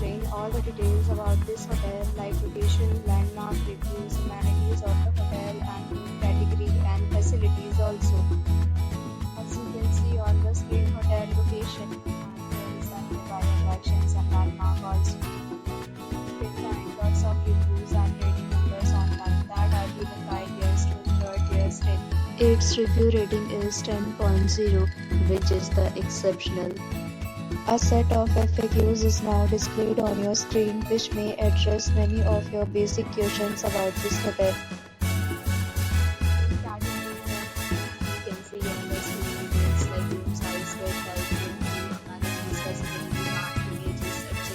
explain all the details about this hotel like location, landmark, reviews, amenities of the hotel and room category and facilities also. As you can see on the screen hotel location and there is a nearby attractions and landmark also. You can find lots of reviews and rating numbers online that are given by guests to enjoy their stay. Its review rating is 10.0, which is the exceptional. A set of FAQs is now displayed on your screen which may address many of your basic questions about this hotel. You can see on the screen details like room size, bed type, room view, amenities, facilities, and images, etc.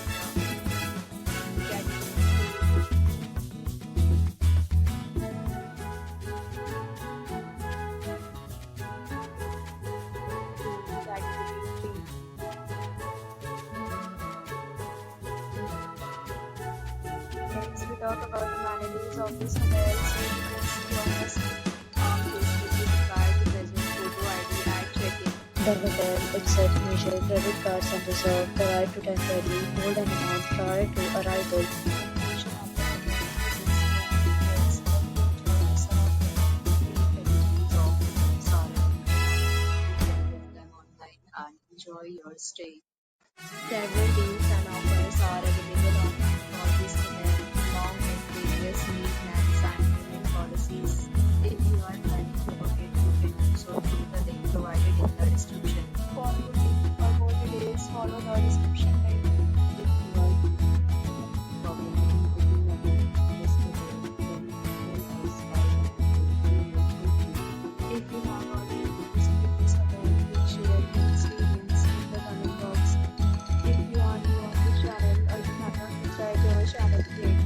Category 3. Next, we talk about amenities of this hotel. So you can see on the screen, this will be required to present photo ID at check-in. The hotel accepts major credit cards and reserves the right to temporarily hold an amount prior to arrival. Information on the hotel is enjoy your stay. Several deals and offers are available online for this hotel, along with various leave plans and payment policies. If you are planning to locate, you can do so through the link provided in the description. For more details, follow the description link. If you are booking this hotel, then tell us why. If you have already visited this hotel, please share your experience in the comment box. If you are new on this channel or you have not subscribed to our channel yet,